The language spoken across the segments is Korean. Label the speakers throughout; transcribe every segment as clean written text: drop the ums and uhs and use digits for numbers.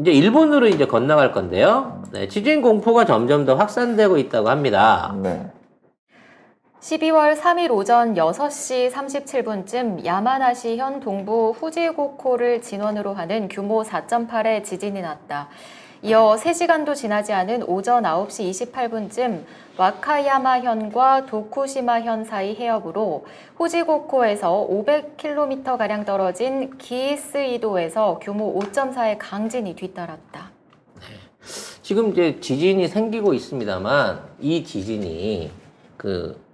Speaker 1: 이제 일본으로 이제 건너갈 건데요. 네, 지진 공포가 점점 더 확산되고 있다고 합니다.
Speaker 2: 네.
Speaker 3: 12월 3일 오전 6시 37분쯤 야마나시현 동부 후지고코를 진원으로 하는 규모 4.8의 지진이 났다. 이어 3시간도 지나지 않은 오전 9시 28분쯤 와카야마현과 도쿠시마현 사이 해역으로 후지고코에서 500km가량 떨어진 기이스이도에서 규모 5.4의 강진이 뒤따랐다.
Speaker 1: 지금 이제 지진이 생기고 있습니다만 이 지진이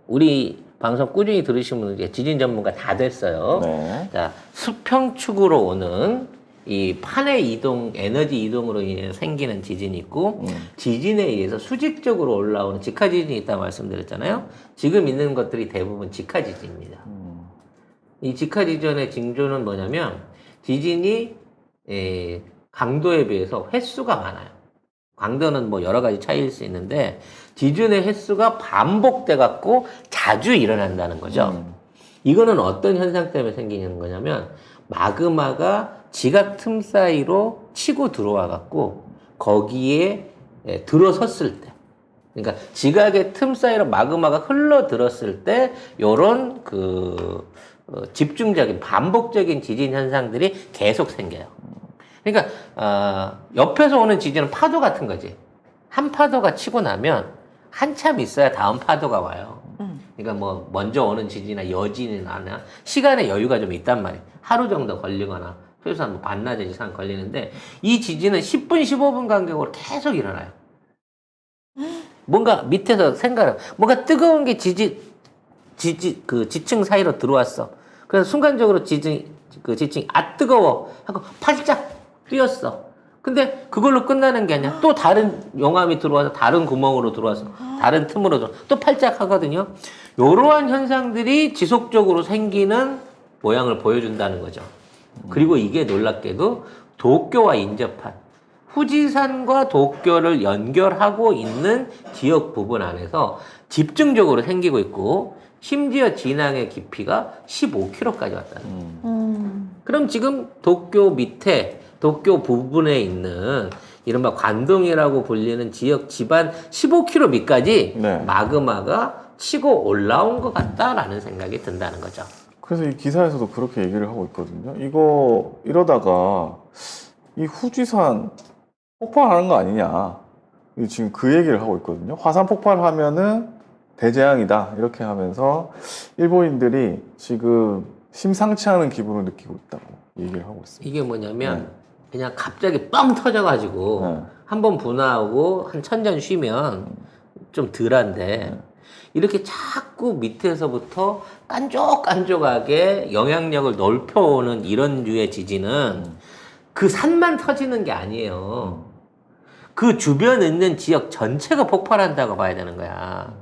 Speaker 1: 우리 방송 꾸준히 들으신 분은 이제 지진 전문가 다 됐어요.
Speaker 2: 네.
Speaker 1: 자, 수평축으로 오는 이 판의 이동, 에너지 이동으로 인해 생기는 지진이 있고, 지진에 의해서 수직적으로 올라오는 직하 지진이 있다고 말씀드렸잖아요. 지금 있는 것들이 대부분 직하 지진입니다. 이 직하 지진의 징조는 뭐냐면, 지진이 강도에 비해서 횟수가 많아요. 강도는 뭐 여러 가지 차이일 수 있는데, 지진의 횟수가 반복돼 갖고 자주 일어난다는 거죠. 이거는 어떤 현상 때문에 생기는 거냐면, 마그마가 지각 틈 사이로 치고 들어와 갖고 거기에 들어섰을 때, 그러니까 지각의 틈 사이로 마그마가 흘러 들었을 때 요런 집중적인 반복적인 지진 현상들이 계속 생겨요. 그러니까 옆에서 오는 지진은 파도 같은 거지. 한 파도가 치고 나면 한참 있어야 다음 파도가 와요. 그러니까 뭐 먼저 오는 지진이나 여진이나 시간의 여유가 좀 있단 말이에요. 하루 정도 걸리거나 최소한 뭐 반나절 이상 걸리는데 이 지진은 10분, 15분 간격으로 계속 일어나요. 뭔가 밑에서 뭔가 뜨거운 게 지층 사이로 들어왔어. 그래서 순간적으로 지층이 뜨거워 하고 팔짝 뛰었어. 근데 그걸로 끝나는 게 아니야. 또 다른 용암이 들어와서 다른 구멍으로 들어와서 다른 틈으로 들어와서 또 팔짝 하거든요. 이러한 현상들이 지속적으로 생기는 모양을 보여준다는 거죠. 그리고 이게 놀랍게도 도쿄와 인접한 후지산과 도쿄를 연결하고 있는 지역 부분 안에서 집중적으로 생기고 있고 심지어 진앙의 깊이가 15km까지 왔다는 거예요. 그럼 지금 도쿄 밑에 도쿄 부분에 있는 이른바 관동이라고 불리는 지역 집안 15km 밑까지
Speaker 2: 네.
Speaker 1: 마그마가 치고 올라온 것 같다라는 생각이 든다는 거죠.
Speaker 2: 그래서 이 기사에서도 그렇게 얘기를 하고 있거든요. 이거 이러다가 이 후지산 폭발하는 거 아니냐. 지금 그 얘기를 하고 있거든요. 화산 폭발하면은 대재앙이다. 이렇게 하면서 일본인들이 지금 심상치 않은 기분을 느끼고 있다고 얘기를 하고 있습니다.
Speaker 1: 이게 뭐냐면 그냥 갑자기 뻥 터져가지고 한번 분화하고 한 천전 쉬면 좀 덜한데 이렇게 자꾸 밑에서부터 깐족깐족하게 영향력을 넓혀오는 이런 류의 지진은 그 산만 터지는 게 아니에요. 그 주변에 있는 지역 전체가 폭발한다고 봐야 되는 거야.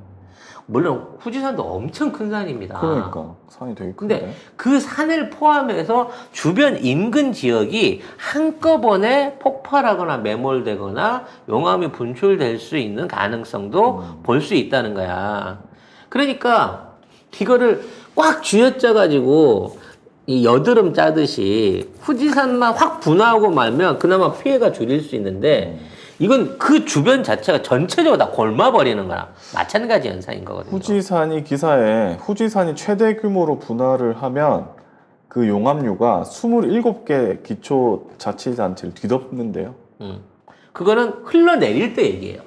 Speaker 1: 물론 후지산도 엄청 큰 산입니다.
Speaker 2: 그러니까 산이 되게 큰데.
Speaker 1: 근데 그 산을 포함해서 주변 인근 지역이 한꺼번에 폭발하거나 매몰되거나 용암이 분출될 수 있는 가능성도 볼 수 있다는 거야. 그러니까 이거를 꽉 쥐어짜가지고 이 여드름 짜듯이 후지산만 확 분화하고 말면 그나마 피해가 줄일 수 있는데 이건 그 주변 자체가 전체적으로 다 골마버리는 거랑 마찬가지 현상인 거거든요.
Speaker 2: 후지산이 기사에 후지산이 최대 규모로 분화를 하면 그 용암류가 27개 기초자치단체를 뒤덮는데요.
Speaker 1: 그거는 흘러내릴 때 얘기예요.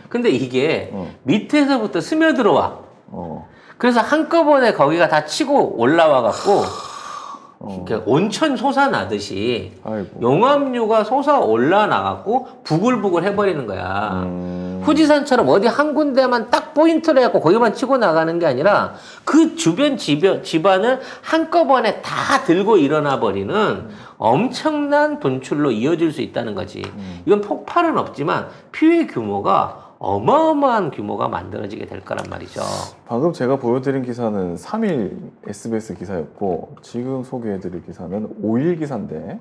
Speaker 1: 근데 이게 밑에서부터 스며들어와. 그래서 한꺼번에 거기가 다 치고 올라와 갖고 온천 솟아나듯이
Speaker 2: 아이고.
Speaker 1: 용암류가 솟아 올라나갖고 부글부글 해버리는 거야. 후지산처럼 어디 한 군데만 딱 포인트를 해갖고 거기만 치고 나가는 게 아니라 그 주변 집안을 한꺼번에 다 들고 일어나 버리는 엄청난 분출로 이어질 수 있다는 거지. 이건 폭발은 없지만 피해 규모가 어마어마한 규모가 만들어지게 될 거란 말이죠.
Speaker 2: 방금 제가 보여드린 기사는 3일 SBS 기사였고 지금 소개해드릴 기사는 5일 기사인데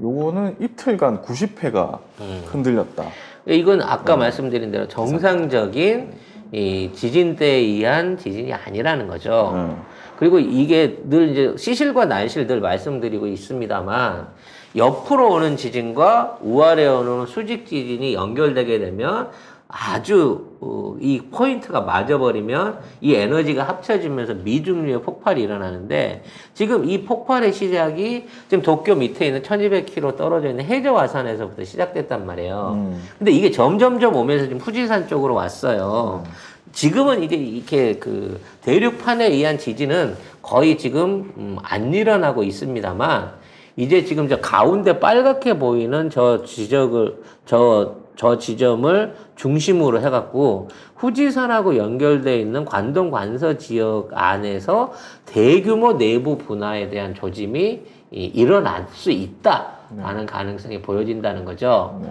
Speaker 2: 요거는 이틀간 90회가 흔들렸다.
Speaker 1: 이건 아까 말씀드린 대로 정상적인 이 지진대에 의한 지진이 아니라는 거죠. 그리고 이게 늘 이제 시실과 난실 늘 말씀드리고 있습니다만 옆으로 오는 지진과 우아래 오는 수직 지진이 연결되게 되면 아주 이 포인트가 맞아버리면 이 에너지가 합쳐지면서 미중류의 폭발이 일어나는데 지금 이 폭발의 시작이 지금 도쿄 밑에 있는 1200km 떨어져 있는 해저화산에서부터 시작됐단 말이에요. 근데 이게 점점점 오면서 지금 후지산 쪽으로 왔어요. 지금은 이제 이렇게 그 대륙판에 의한 지진은 거의 지금 안 일어나고 있습니다만 이제 지금 저 가운데 빨갛게 보이는 저 지점을 중심으로 해갖고 후지산하고 연결되어 있는 관동 관서 지역 안에서 대규모 내부 분화에 대한 조짐이 일어날 수 있다라는 가능성이 보여진다는 거죠.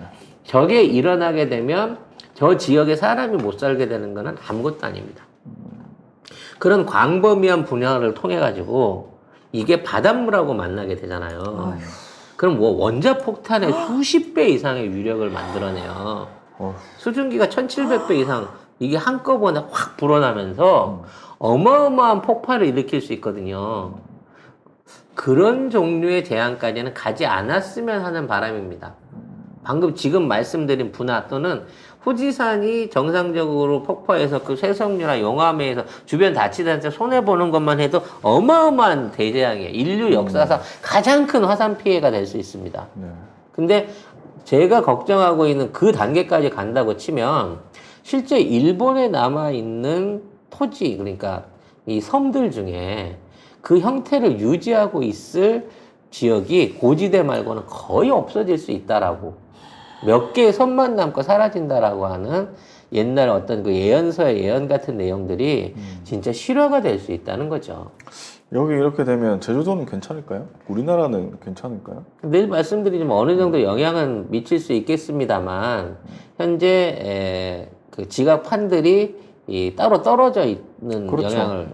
Speaker 1: 저게 일어나게 되면 저 지역에 사람이 못 살게 되는 것은 아무것도 아닙니다. 그런 광범위한 분야를 통해 가지고 이게 바닷물하고 만나게 되잖아요. 그럼 뭐 원자폭탄의 수십 배 이상의 위력을 만들어내요. 수증기가 1700배 이상 이게 한꺼번에 확 불어나면서 어마어마한 폭발을 일으킬 수 있거든요. 그런 종류의 재앙까지는 가지 않았으면 하는 바람입니다. 방금 지금 말씀드린 분화 또는 후지산이 정상적으로 폭파해서 그 쇠석류나 용암에서 주변 다치다한테 손해보는 것만 해도 어마어마한 대재앙이에요. 인류 역사상 가장 큰 화산 피해가 될 수 있습니다. 근데 제가 걱정하고 있는 그 단계까지 간다고 치면 실제 일본에 남아있는 토지, 그러니까 이 섬들 중에 그 형태를 유지하고 있을 지역이 고지대 말고는 거의 없어질 수 있다라고. 몇 개의 섬만 남고 사라진다라고 하는 옛날 어떤 그 예언서의 예언 같은 내용들이 진짜 실화가 될 수 있다는 거죠.
Speaker 2: 여기 이렇게 되면 제주도는 괜찮을까요? 우리나라는 괜찮을까요?
Speaker 1: 늘 말씀드리지만 어느 정도 영향은 미칠 수 있겠습니다만 현재 그 지각판들이 따로 떨어져 있는
Speaker 2: 그렇죠.
Speaker 1: 영향을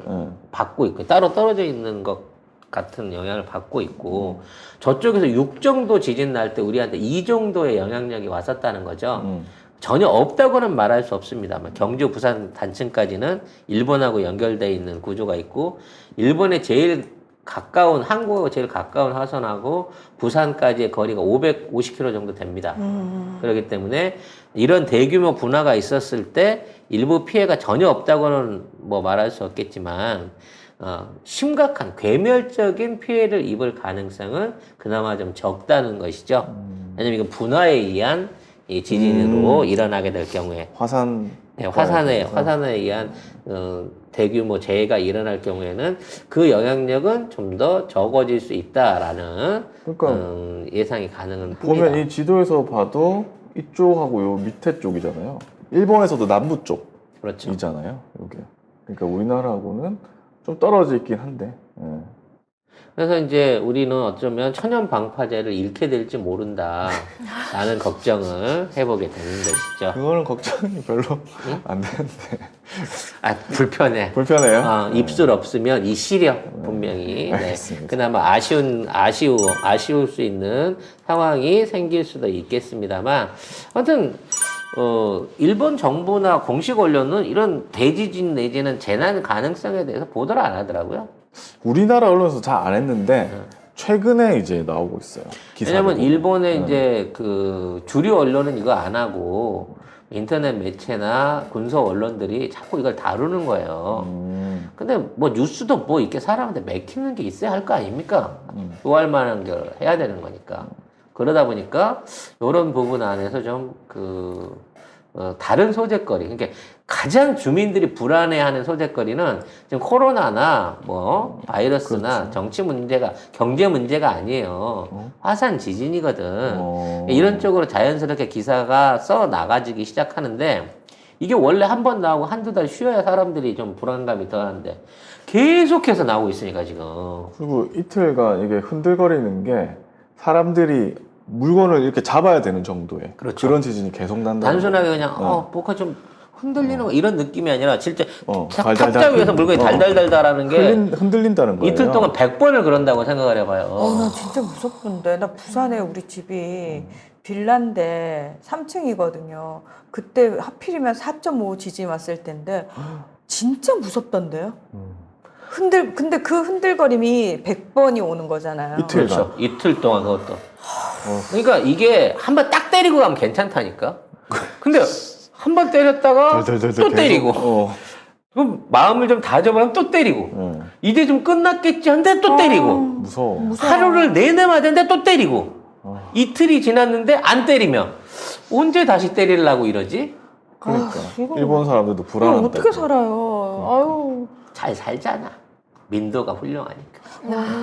Speaker 1: 받고 있고 따로 떨어져 있는 것 같은 영향을 받고 있고 저쪽에서 6 정도 지진 날 때 우리한테 2 정도의 영향력이 왔었다는 거죠. 전혀 없다고는 말할 수 없습니다만 경주, 부산 단층까지는 일본하고 연결되어 있는 구조가 있고 일본의 제일 가까운 한국하고 제일 가까운 화선하고 부산까지의 거리가 550km 정도 됩니다. 그렇기 때문에 이런 대규모 분화가 있었을 때 일부 피해가 전혀 없다고는 뭐 말할 수 없겠지만 심각한 괴멸적인 피해를 입을 가능성은 그나마 좀 적다는 것이죠. 왜냐면 이건 분화에 의한 이 지진으로 일어나게 될 경우에 화산에 의한 대규모 재해가 일어날 경우에는 그 영향력은 좀 더 적어질 수 있다라는
Speaker 2: 그러니까
Speaker 1: 예상이 가능은
Speaker 2: 보면
Speaker 1: 합니다.
Speaker 2: 이 지도에서 봐도 이쪽하고 요 밑에 쪽이잖아요. 일본에서도 남부
Speaker 1: 그렇죠.
Speaker 2: 쪽이잖아요. 여기. 그러니까 우리나라하고는 좀 떨어져 있긴 한데.
Speaker 1: 그래서 이제 우리는 어쩌면 천연 방파제를 잃게 될지 모른다라는 걱정을 해보게 되는 것이죠.
Speaker 2: 그거는 걱정이 별로 안 되는데.
Speaker 1: 불편해.
Speaker 2: 불편해요?
Speaker 1: 입술 없으면 이 시력 분명히
Speaker 2: 알겠습니다.
Speaker 1: 그나마 아쉬울 수 있는 상황이 생길 수도 있겠습니다만 아무튼 일본 정부나 공식 언론은 이런 대지진 내지는 재난 가능성에 대해서 보도를 안 하더라고요.
Speaker 2: 우리나라 언론에서 잘 안 했는데 최근에 이제 나오고 있어요.
Speaker 1: 왜냐면 일본의 이제 그 주류 언론은 이거 안 하고 인터넷 매체나 군소 언론들이 자꾸 이걸 다루는 거예요. 근데 뭐 뉴스도 뭐 이렇게 사람한테 맥히는 게 있어야 할 거 아닙니까? 좋아할 만한 걸 해야 되는 거니까. 그러다 보니까 이런 부분 안에서 좀 다른 소재거리, 그러니까 가장 주민들이 불안해하는 소재거리는 지금 코로나나 뭐 바이러스나
Speaker 2: 그렇죠.
Speaker 1: 정치 문제가, 경제 문제가 아니에요. 화산 지진이거든.
Speaker 2: 어.
Speaker 1: 이런 쪽으로 자연스럽게 기사가 써 나가지기 시작하는데 이게 원래 한 번 나오고 한두 달 쉬어야 사람들이 좀 불안감이 덜하는데 계속해서 나오고 있으니까 지금.
Speaker 2: 그리고 이틀간 이게 흔들거리는 게 사람들이 물건을 이렇게 잡아야 되는 정도의
Speaker 1: 그렇죠.
Speaker 2: 그런 지진이 계속 난다.
Speaker 1: 단순하게 그냥 뭐가 좀 흔들리는 거 이런 느낌이 아니라 진짜 탁자 위에서 물건이 달달달달하는 게
Speaker 2: 흔들린다는 거예요.
Speaker 1: 이틀 동안 100번을 그런다고 생각을 해봐요.
Speaker 4: 나 진짜 무섭던데. 나 부산에 우리 집이 빌라인데 3층이거든요. 그때 하필이면 4.5 지진 왔을 때인데 진짜 무섭던데요. 근데 그 흔들거림이 100번이 오는 거잖아요.
Speaker 2: 이틀간.
Speaker 1: 그렇죠. 이틀 동안 그것도. 그러니까 이게 한 번 딱 때리고 가면 괜찮다니까. 근데 한 번 때렸다가
Speaker 2: 덜덜덜덜
Speaker 1: 또 때리고.
Speaker 2: 계속,
Speaker 1: 그럼 마음을 좀 다져보면 또 때리고. 이제 좀 끝났겠지 한데 또 때리고.
Speaker 2: 무서워.
Speaker 1: 하루를 내내 맞았는데 또 때리고.
Speaker 2: 어.
Speaker 1: 이틀이 지났는데 안 때리면 언제 다시 때리려고 이러지?
Speaker 2: 그러니까
Speaker 4: 이거-
Speaker 2: 일본 사람들도
Speaker 4: 이거
Speaker 2: 불안한다.
Speaker 4: 어떻게 살아요? 아유.
Speaker 1: 잘 살잖아. 민도가 훌륭하니까.
Speaker 3: 야,